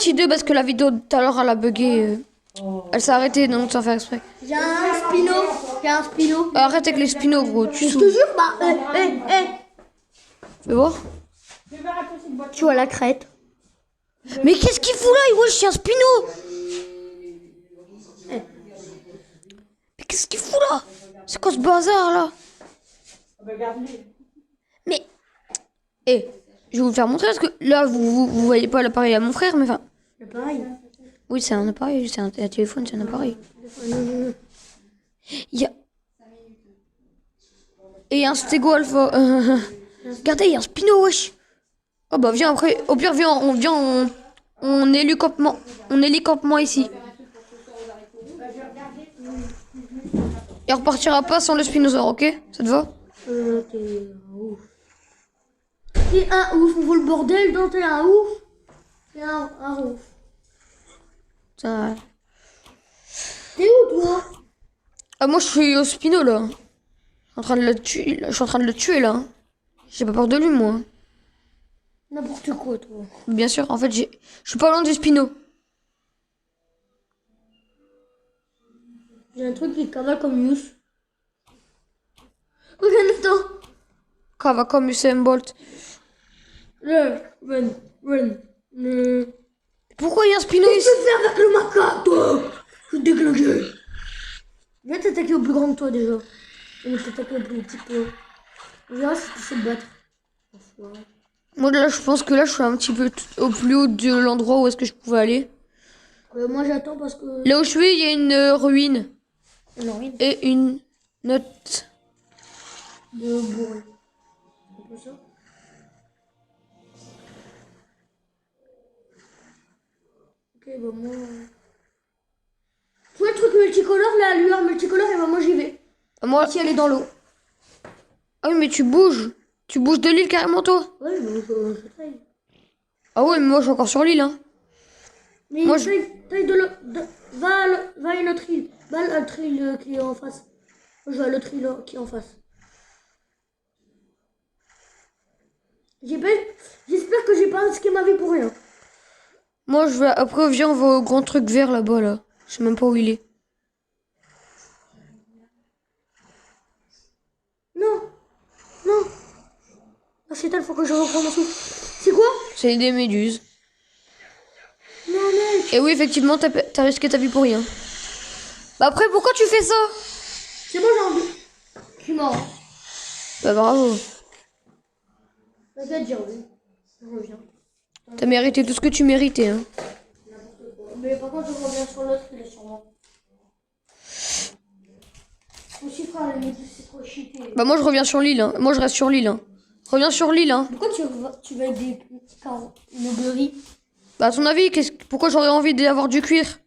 partie 2 parce que la vidéo de tout à l'heure elle a bugué. Elle s'est arrêtée donc sans faire exprès. J'ai un spino. J'ai un spino. Arrête avec les spinos gros, tu Je te saoules. jure, bah, Fais voir. Tu vois la crête. Mais qu'est-ce qu'il fout là? Wesh, c'est un spino. Mais qu'est-ce qu'il fout là? C'est quoi ce bazar là? Mais... Eh, je vais vous le faire montrer parce que là vous voyez pas l'appareil à mon frère mais enfin... L'appareil. Oui c'est un appareil, c'est un téléphone, c'est un appareil. Il y a... Et il y a un stégo alpha. Regardez, il y a un spino wesh. Oh bah viens après, au pire viens, on hélicoptère ici. Et on repartira pas sans le spinosaure, ok? Ça te va? T'es un ouf. T'es un ouf, on voit le bordel dans t'es un ouf. T'es un ouf. Ça... T'es où toi? Ah moi je suis au spino là. Je suis en train de le tuer, là. Je suis en train de le tuer là. J'ai pas peur de lui moi. N'importe quoi toi. Bien sûr, en fait je suis pas loin du spino. J'ai un truc qui cavale comme Yous. Regarde-toi. Cava comme Usain Bolt. Run. Pourquoi il y a un spino ici? Qu'est-ce que tu fais avec le macaque toi? Je vais te déglinguer. Viens t'attaquer au plus grand que toi déjà. Et moi t'attaquer au plus petit peu. On verra si tu sais te battre. Enfoiré. Moi là je pense que là je suis un petit peu au plus haut de l'endroit où est-ce que je pouvais aller. Moi j'attends parce que... Là où je suis il y a une ruine. Non, oui. Et une note. De bourré. Un peu ça. Ok, bah moi... Tu vois le truc multicolore, la lueur multicolore, et bah moi j'y vais. Moi... Si elle est dans l'eau. Ah oui mais tu bouges. Tu bouges de l'île carrément toi? Ouais, je taille. Ah ouais mais moi je suis encore sur l'île hein. Mais Moi, taille de l'eau. Va à une autre île. Va à l'autre île qui est en face. Moi, je vais à l'autre île qui est en face. J'espère que j'ai pas risqué ma vie pour rien. Moi je vais... Après viens on va au grand truc vert là-bas là. Je sais même pas où il est. Non. Non. Ah, c'est tel, faut que je reprenne mon souffle. C'est quoi? C'est des méduses. Non, mec. Et oui effectivement t'as risqué ta vie pour rien. Bah après pourquoi tu fais ça? C'est bon, j'ai envie. Je suis mort. Hein. Bah bravo. T'inquiète, j'ai envie. Je reviens. T'as mérité tout ce que tu méritais hein. Mais par contre, je reviens sur l'autre, il est sur moi. Aussi, frère, les méduses, c'est trop cheaté. Bah moi je reviens sur l'île hein. Moi je reste sur l'île hein. Reviens sur l'île hein. Pourquoi tu vas avec des carreaux, une augurie? Bah à ton avis, pourquoi j'aurais envie d'avoir du cuir?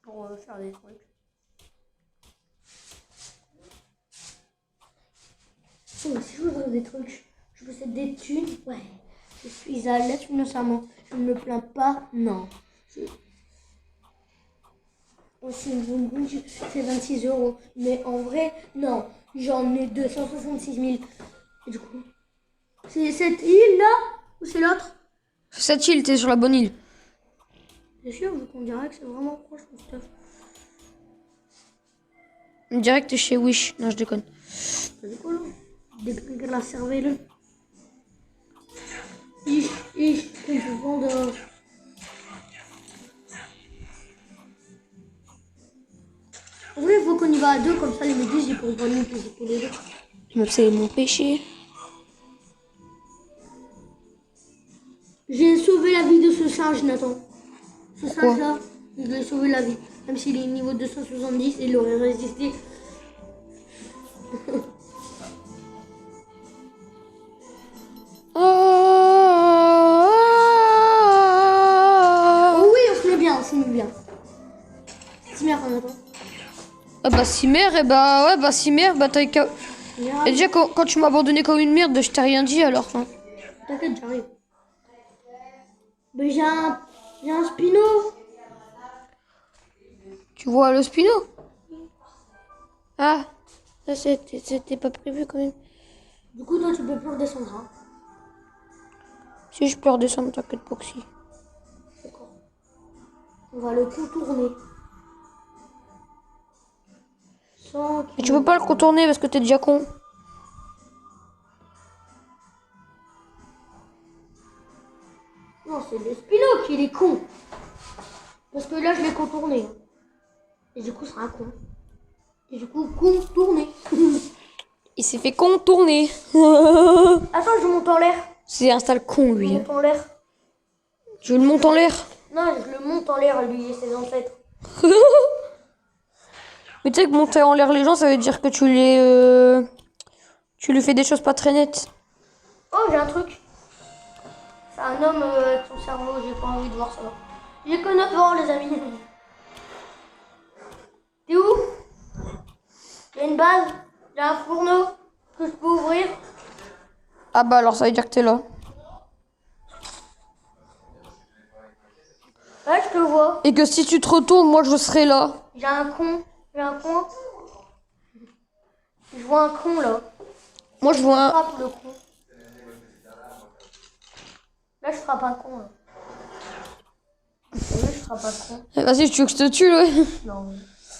Pour faire des trucs. Oh, si je veux faire des trucs, je possède des thunes, ouais. Je suis à l'aise financièrement. Je ne me plains pas, non. Aussi, c'est 26 €. Mais en vrai, non. J'en ai 266 000. Et du coup, c'est cette île-là ou c'est l'autre? Cette île, t'es sur la bonne île. Bien sûr, vu qu'on dirait que c'est vraiment proche mon stuff. On dirait que t'es chez Wish. Non, je déconne. C'est quoi là? Déglinguer la cervelle. Ich, je vends de... En vrai, il faut qu'on y va à deux, comme ça les méduses, ils pourront pas nous piéger tous les deux. Mais c'est mon péché. J'ai sauvé la vie de ce singe, Nathan. Ce singe-là, je lui ai sauvé la vie. Même s'il est niveau 270, il aurait résisté. Oh oui, on se met bien, on se met bien. C'est bien, Nathan. Ah bah si mère, et bah ouais, bah si mère, bah t'as qu'à... Et déjà quand tu m'as abandonné comme une merde, je t'ai rien dit alors. Hein. T'inquiète, j'arrive. Mais j'ai un spino. Tu vois le spino? Ah, ça c'était pas prévu quand même. Du coup, toi, tu peux plus redescendre. Hein. Si je peux redescendre, t'inquiète pas que si. D'accord. On va le contourner. Sans Mais tu peux pas le contourner parce que t'es déjà con. Non, c'est le Spino qui est con. Parce que là, je l'ai contourné. Et du coup, c'est un con. Et du coup, contourné. Il s'est fait contourner. Attends, je monte en l'air. C'est un sale con, Je lui. monte en l'air. Je le monte en l'air. Non, je le monte en l'air, lui et ses ancêtres. Mais tu sais que monter en l'air les gens, ça veut dire que tu lui fais des choses pas très nettes. Oh, j'ai un truc. C'est un homme avec son cerveau, j'ai pas envie de voir ça. J'ai que 9 ans, les amis. T'es où? Il y a une base, il y a un fourneau que je peux ouvrir. Ah bah alors ça veut dire que t'es là. Là, je te vois. Et que si tu te retournes, moi je serai là. J'ai un con. J'ai un con. Je vois un con là. Moi je vois un... Frappe le con. Là, je frappe un con là. Là, je frappe un con. Vas-y, tu veux que je te tue, là? Non.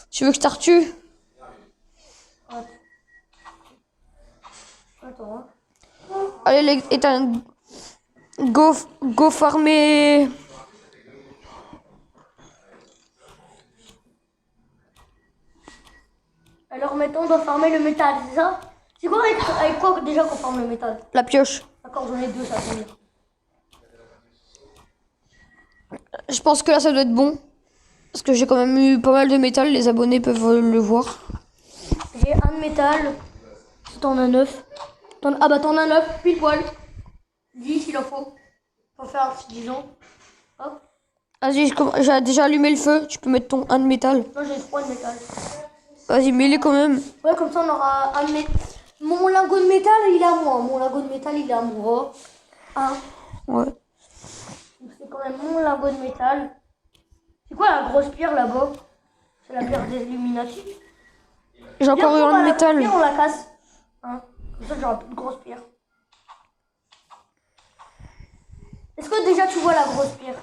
Tu veux que je te retue? Attends. Hein. Allez, éteins. Go farmer. Alors maintenant, on doit farmer le métal, c'est ça? C'est quoi avec quoi déjà qu'on farme le métal? La pioche. D'accord, j'en ai deux, ça tombe bien. Je pense que là ça doit être bon. Parce que j'ai quand même eu pas mal de métal, les abonnés peuvent le voir. J'ai un de métal. T'en as 9. Ah bah t'en as 9, pile poil. 10 il en faut. Pour faire 10 ans. Hop. Vas-y, j'ai déjà allumé le feu. Tu peux mettre ton 1 de métal. Moi j'ai 3 de métal. Vas-y, mets-les quand même. Ouais, comme ça on aura un de métal. Mon lingot de métal il est à moi. Mon lingot de métal il est à moi. Un. Ouais. Donc c'est quand même mon lingot de métal. C'est quoi la grosse pierre là-bas? C'est la pierre des Illuminati. J'ai encore eu un de métal. La pierre, on la casse. Hein, comme ça j'aurai plus de grosse pierre. Est-ce que déjà tu vois la grosse pierre?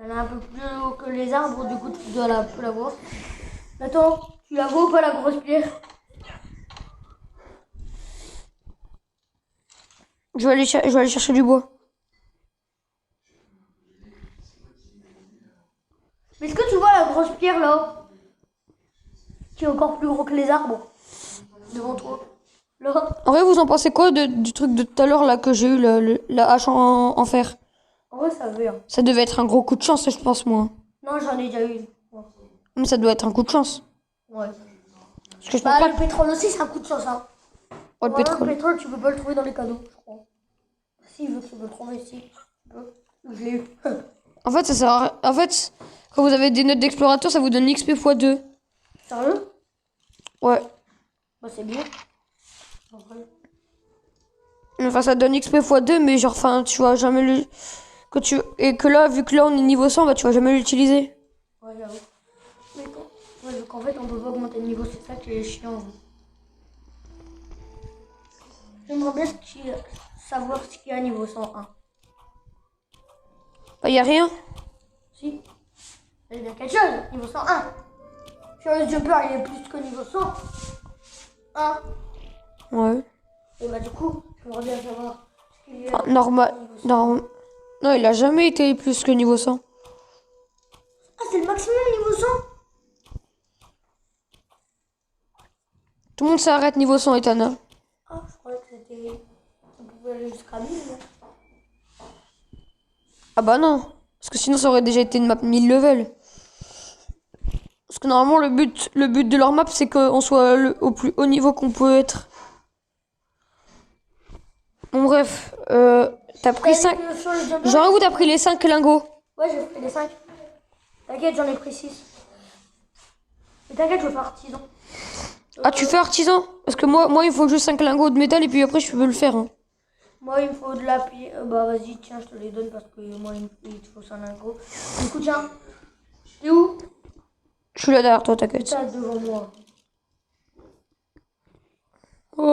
Elle est un peu plus haut que les arbres, du coup tu dois peu la voir. Attends, tu la vois ou pas la grosse pierre? Je vais aller chercher du bois. Mais est-ce que tu vois la grosse pierre là? Qui est encore plus gros que les arbres? Devant toi. Là. En vrai, vous en pensez quoi du truc de tout à l'heure là que j'ai eu, la hache en fer? En vrai ça veut. Hein. Ça devait être un gros coup de chance, je pense, moi. Non, j'en ai déjà eu une. Ouais. Mais ça doit être un coup de chance. Ouais. Parce que je pense Bah pas le pétrole aussi c'est un coup de chance. Hein. que le Ouais, pétrole. le pétrole tu peux pas le trouver dans les cadeaux, je crois. Si il veut que tu peux le trouver ici. Tu peux. Je l'ai eu. En fait, ça sert à... En fait, quand vous avez des notes d'explorateur, ça vous donne XP x2. Sérieux? Ouais. Bah c'est bien. En vrai. Enfin, ça donne XP x2, mais genre, enfin, tu vas jamais le... Et que là, vu que là, on est niveau 100, bah, tu vas jamais l'utiliser. Ouais, j'avoue. Mais ouais, donc en fait, on peut pas augmenter le niveau, c'est ça qui est chiant. J'aimerais bien savoir ce qu'il y a à niveau 101. Bah, y a rien. Si. Il y a bien quelque chose, niveau 101. Furious Jumper, il est plus que niveau 100. Hein? Ouais. Et bah, du coup, j'aimerais bien savoir ce qu'il y a. Enfin, normal. Non, il a jamais été plus que niveau 100. Ah, c'est le maximum niveau 100? Tout le monde s'arrête niveau 100, Etana. Ah, je croyais que c'était. On pouvait aller jusqu'à 1000. Ah bah non. Parce que sinon, ça aurait déjà été une map 1000 level. Parce que normalement, le but de leur map, c'est qu'on soit au plus haut niveau qu'on peut être. Bon, bref. T'as pris 5. Genre, où t'as pris les 5 lingots? Ouais, j'ai pris les 5. T'inquiète, j'en ai pris 6. Mais t'inquiète, je vais faire artisan. Ah, tu fais artisan? Parce que moi, il faut juste 5 lingots de métal et puis après, je peux le faire. Hein. Moi, il me faut de la pierre. Bah, vas-y, tiens, je te les donne parce que moi, il te faut 5 lingots. Du coup, tiens. T'es où? Je suis là derrière toi, t'inquiète. T'es devant moi. Oh.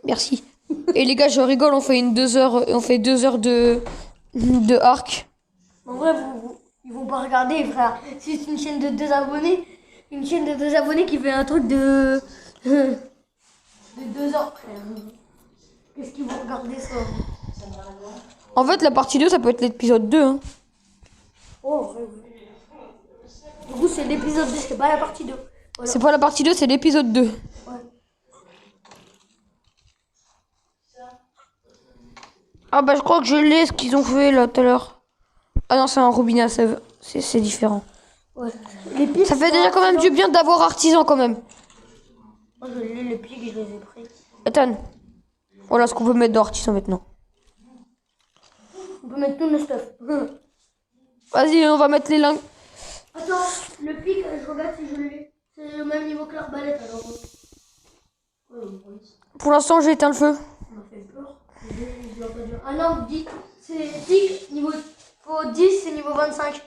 Merci. Et les gars, je rigole, on fait 2 heures de arc. En vrai, ils vont pas regarder, frère. Si c'est une chaîne de 2 abonnés, qui fait un truc de 2 heures, frère. Qu'est-ce qu'ils vont regarder ça? En fait, la partie 2, ça peut être l'épisode 2. Hein. Oh, ouais, ouais. Du coup, c'est l'épisode 2, c'est pas la partie 2. Voilà. C'est pas la partie 2, c'est l'épisode 2. Ouais. Ah bah je crois que je l'ai, ce qu'ils ont fait là tout à l'heure. Ah non, c'est un robinet à sève. C'est différent. Ouais. Les pics, Ça fait déjà quand même du bien d'avoir artisan quand même. Moi, je l'ai, les pics, je les ai pris. Ethan, voilà ce qu'on peut mettre dans artisan maintenant. On peut mettre tout le stuff. Vas-y, on va mettre les lingots. Attends, le pic, je regarde si je l'ai. C'est le même niveau que l'arbalète alors. Pour l'instant, j'ai éteint le feu. Ça m'a fait peur. Ah non, 10, c'est pic, niveau. Faut 10, c'est niveau 25.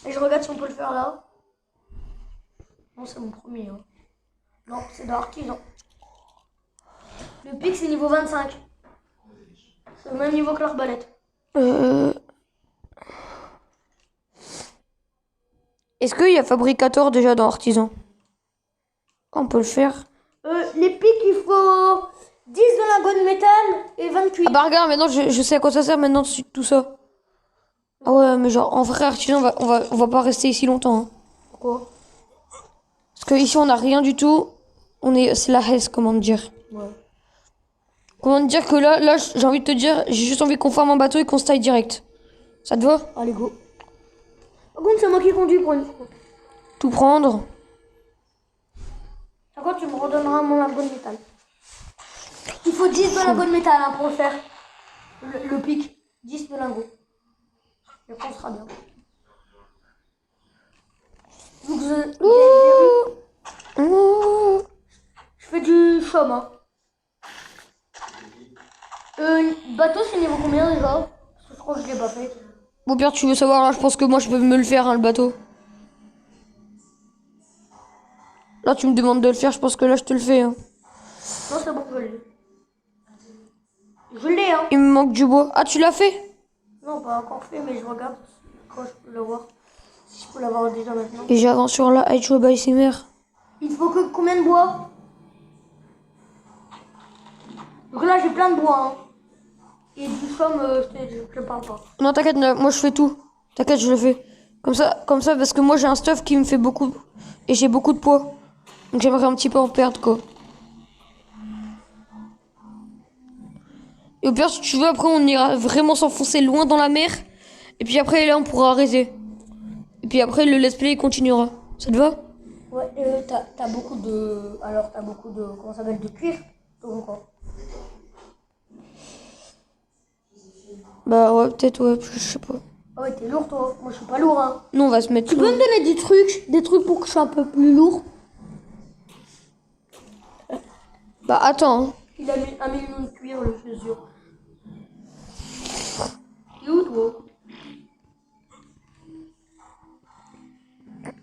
Et je regarde si on peut le faire là. Non, c'est mon premier. Hein. Non, c'est de l'artisan. Le pic, c'est niveau 25. C'est le même niveau que l'arbalète. Est-ce qu'il y a fabricateur déjà dans artisan? On peut le faire. Les pics, il faut 10 de lingots de métal et 20 de cuivre. Ah bah regarde, maintenant je sais à quoi ça sert maintenant tout ça. Ah ouais, mais genre en vrai artisan, on va pas rester ici longtemps. Hein. Pourquoi? Parce que ici on a rien du tout. C'est la Hesse, comment te dire. Ouais. Comment te dire que là j'ai envie de te dire, j'ai juste envie qu'on forme un bateau et qu'on se taille direct. Ça te va? Allez, go. Par contre, c'est moi qui conduis pour une fois. Tout prendre. Par contre, tu me redonneras mon lingot de métal. Il faut 10 de lingots de métal hein, pour le faire. Le pic. 10 de lingots. Et après, on sera bien. Donc, je fais du chaume. Hein. Bateau, c'est niveau combien déjà? Parce que je crois que je l'ai pas fait. Bon Pierre, tu veux savoir là, je pense que moi je peux me le faire hein, le bateau. Là tu me demandes de le faire, je pense que là je te le fais. Hein. Non, c'est bon, je l'ai. Je l'ai, hein. Il me manque du bois. Ah tu l'as fait? Non, pas encore fait, mais je regarde quand je peux l'avoir. Si je peux l'avoir déjà maintenant. Et j'avance sur la Hydro by Semer. Il faut que combien de bois? Donc là, j'ai plein de bois. Hein. Et du chaume, je te parle pas. Non t'inquiète, moi je fais tout. T'inquiète, je le fais. Comme ça, parce que moi j'ai un stuff qui me fait beaucoup. Et j'ai beaucoup de poids. Donc j'aimerais un petit peu en perdre quoi. Et au pire, si tu veux, après on ira vraiment s'enfoncer loin dans la mer. Et puis après là on pourra arrêter. Et puis après le let's play continuera. Ça te va? Ouais, t'as beaucoup de. Alors, t'as beaucoup de. Comment ça s'appelle? De cuir? Donc, quoi. Bah ouais, peut-être ouais, je sais pas. Ah ouais, t'es lourd, toi. Moi, je suis pas lourd, hein. Nous on va se mettre Tu peux me donner des trucs pour que je sois un peu plus lourd? Bah attends. Hein. Il a mis 1 million de cuir, je suis sûr. T'es où, toi?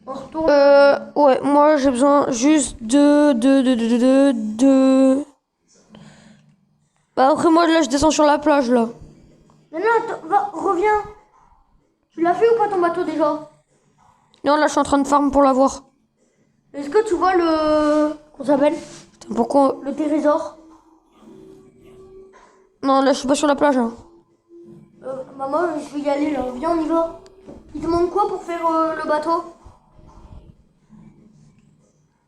On retourne. Ouais, moi j'ai besoin juste de. Bah après moi là je descends sur la plage là. Non, non, attends, reviens. Tu l'as fait ou pas ton bateau déjà? Non là je suis en train de farm pour l'avoir. Est-ce que tu vois le. Comment ça s'appelle? Putain, pourquoi? Le trésor? Non là je suis pas sur la plage. Hein. Maman, je vais y aller là. Viens, on y va. Il te manque quoi pour faire le bateau?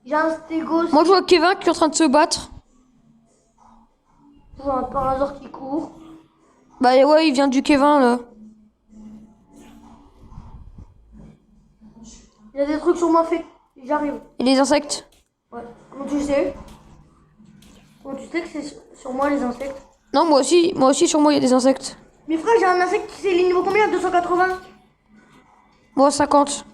J'ai un stégos. Moi je vois Kevin qui est en train de se battre. Je vois un parasaur qui court. Bah ouais il vient du Kevin là. Il y a des trucs sur moi fait. J'arrive. Et les insectes? Ouais. Comment tu sais? Comment tu sais que c'est sur moi les insectes? Non moi aussi sur moi il y a des insectes. Mais frère, j'ai un insecte qui c'est le niveau combien? 280? Moi 50.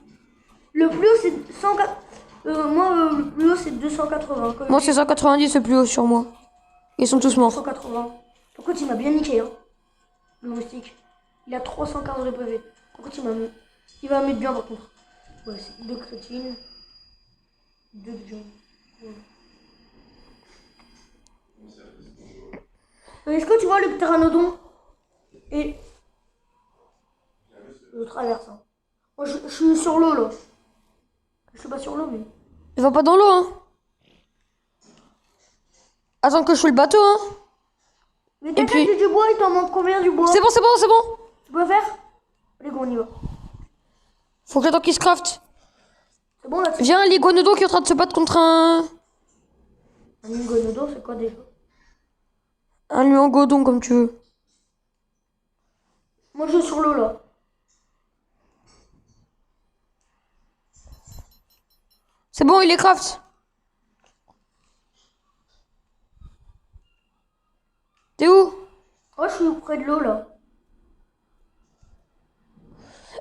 Le plus haut c'est 104. Moi, le plus haut c'est 280. Moi c'est 190 le plus haut sur moi. Ils sont tous morts. 180. Par contre, il m'a bien niqué, hein. Le moustique. Il a 315 de PV. Par contre, il va mettre bien par contre. Ouais, c'est 2 crétines. 2 de viande. Ouais. Est-ce que tu vois le pteranodon? Et... Je traverse. Hein. Moi, je suis sur l'eau, là. Je suis pas sur l'eau, mais... Il va pas dans l'eau, hein. Attends que je fais le bateau, hein. Mais t'as puis- fait du bois, il t'en manque combien du bois? C'est bon, c'est bon, c'est bon. Tu peux faire? Allez, go, on y va. Faut que j'attends qu'il se craft. C'est bon, là, Viens, l'iguanodon qui est en train de se battre contre un un iguanodon, c'est quoi déjà? luangodon, comme tu veux. Moi, je suis sur l'eau, là. C'est bon, il est craft. T'es où? Moi, je suis près de l'eau, là.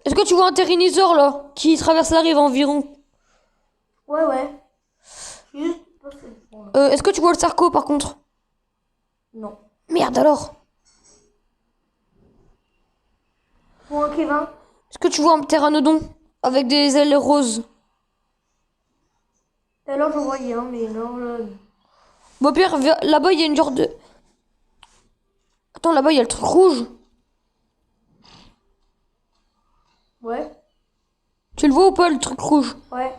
Est-ce que tu vois un tyrannosaure, là, qui traverse la rive environ? Ouais, ouais. Je suis juste passé devant, là. Est-ce que tu vois le sarco, par contre? Non. Merde, alors. Pour un Kevin. Est-ce que tu vois un pteranodon avec des ailes roses? Et alors, j'en voyais un, mais non, là... Bon, Pierre, là-bas, il y a une genre de... Attends, là-bas, il y a le truc rouge. Ouais. Tu le vois ou pas, le truc rouge? Ouais.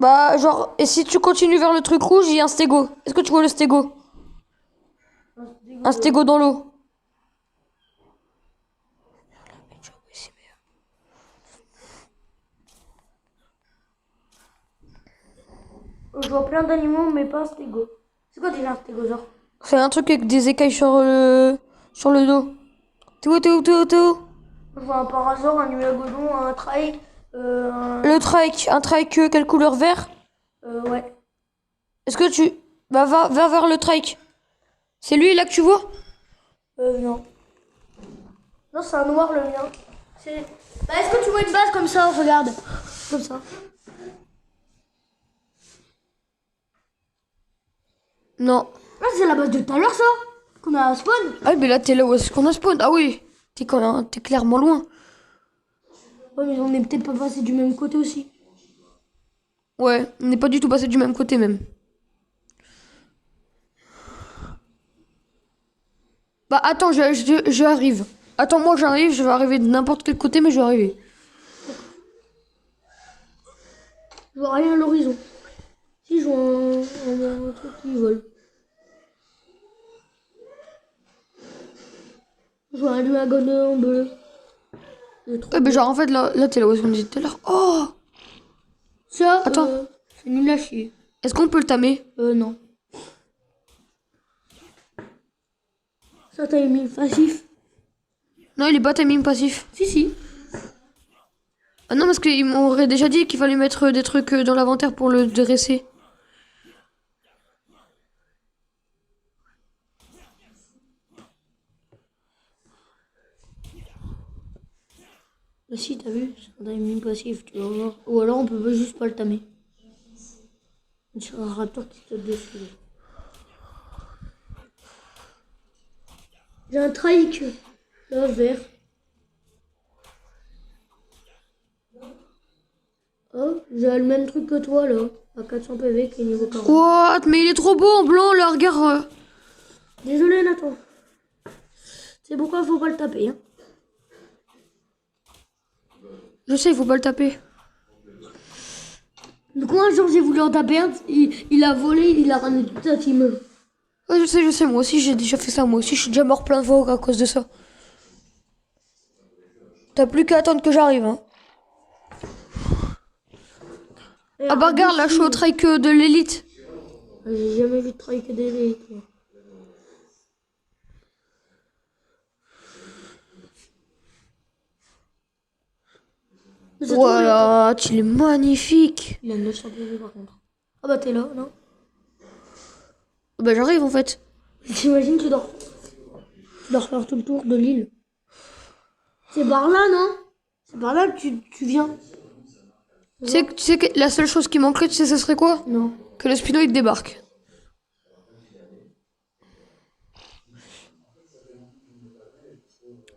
Bah, genre, et si tu continues vers le truc rouge, il y a un stégo. Est-ce que tu vois le stégo? Un stégo dans l'eau. Je vois plein d'animaux, mais pas un stégo. C'est quoi déjà un stégosaure? C'est un truc avec des écailles sur le dos. T'es où, t'es où, t'es où, t'es où? Je vois un parasaure, un nuagodon, un trike, Le trike, un trike, quelle couleur? Vert? ouais. Est-ce que tu... Bah, va vers le trike. C'est lui, là, que tu vois? Non. Non, c'est un noir, le mien. C'est... Bah, est-ce que tu vois une base comme ça? Regarde. Comme ça. Non. Ah, c'est la base de tout à l'heure, ça? Qu'on a spawn? Ah, mais là, t'es là où est-ce qu'on a spawn? Ah oui. T'es clairement loin. Ouais, mais on est peut-être pas passé du même côté aussi. Ouais, on n'est pas du tout passé du même côté, même. Bah, attends, j'arrive. Attends, moi, j'arrive, je vais arriver de n'importe quel côté, mais je vais arriver. Je vois rien à l'horizon. Si, je vois un truc qui vole. Je vois un nuagodon bleu. Ouais, bah, genre, en fait, là t'es là où est-ce qu'on était tout à l'heure. Oh! Ça, Attends. c'est nul à chier. Est-ce qu'on peut le tamer? Non. Ça, t'as mis le passif? Non, il est pas timing passif. Si, si. Ah non, parce qu'ils m'auraient déjà dit qu'il fallait mettre des trucs dans l'inventaire pour le dresser. Bah si, t'as vu, c'est un timing passif, tu vas voir. Ou alors on peut juste pas le tamer. C'est un raptor qui saute dessus. J'ai un trike, là, vert. Oh, j'ai le même truc que toi, là. À 400 PV qui est niveau 40. What? Mais il est trop beau en blanc, là, regarde. Désolé, Nathan. C'est pourquoi faut pas le taper, hein. Je sais, il faut pas le taper. Donc moi, un jour, j'ai voulu en taper un, il a volé, il a ramené toute sa team. Ouais, je sais, moi aussi, j'ai déjà fait ça. Moi aussi, je suis déjà mort plein de fois à cause de ça. T'as plus qu'à attendre que j'arrive, hein. Et Ah bah regarde, là, je suis au trike de l'élite. J'ai jamais vu de trike d'élite. Voilà, il est magnifique. Il a 900 PV par contre. Ah bah t'es là, non? Bah j'arrive en fait. T'imagines, tu dois faire tout le tour de l'île. C'est par là, non? C'est par là que tu viens. Tu sais que la seule chose qui manquerait, tu sais, ce serait quoi? Non. Que le Spino il débarque.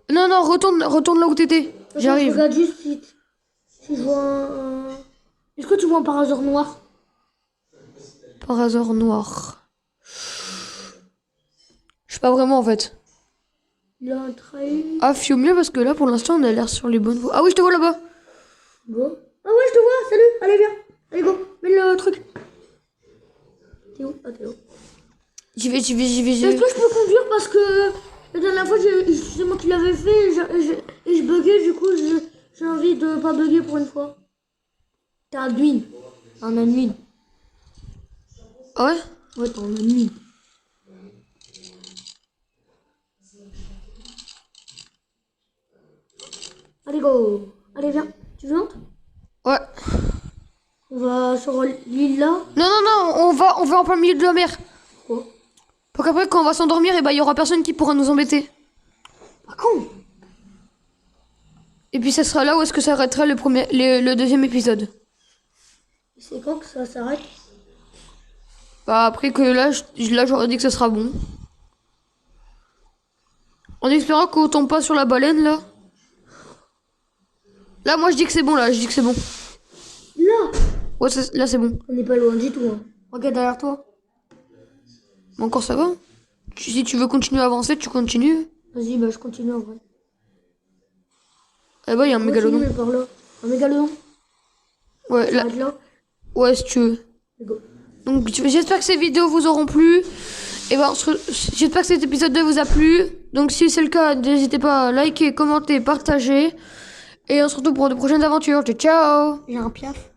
Non, non, retourne là où t'étais. Je J'arrive. regarde juste si je vois Est-ce que tu vois un parasaure noir? Par hasard noir. Je Pas vraiment en fait. Il a un trail. Ah, fais au mieux parce que là pour l'instant on a l'air sur les bonnes voies. Ah oui, je te vois là-bas. Go. Ah ouais, je te vois, salut. Allez, viens. Allez, go. Mets le truc. T'es où? Ah, t'es où? J'y vais. Est-ce que je peux conduire parce que la dernière fois, c'est moi qui l'avais fait et je buguais, du coup, j'ai envie de pas bugger pour une fois. T'es admin. Un admin. Ah ouais? Ouais, t'es un admin. Allez, go. Allez, viens. Tu veux? Ouais. On va sur l'île là. Non, on va en plein milieu de la mer. Quoi? Pour qu'après quand on va s'endormir, et bah il y aura personne qui pourra nous embêter. Ah, con. Et puis ça sera là où est-ce que ça arrêtera le deuxième épisode. C'est quand que ça s'arrête? Bah après que là j'aurais dit que ça sera bon. En espérant qu'on tombe pas sur la baleine là. Là moi je dis que c'est bon là, je dis que c'est bon. Là. Ouais là c'est bon. On n'est pas loin du tout. Hein. Regarde derrière toi. Mais encore ça va. Si tu veux continuer à avancer, tu continues. Vas-y, bah je continue en vrai. Eh bah il y a un mégalodon. Continue par là. Un mégalodon. Ouais là. Arrête là. Ouais si tu veux. Go. Donc j'espère que ces vidéos vous auront plu. Et ben j'espère que cet épisode 2 vous a plu. Donc si c'est le cas, n'hésitez pas à liker, commenter, partager. Et on se retrouve pour de prochaines aventures. Ciao ciao. J'ai un piaf.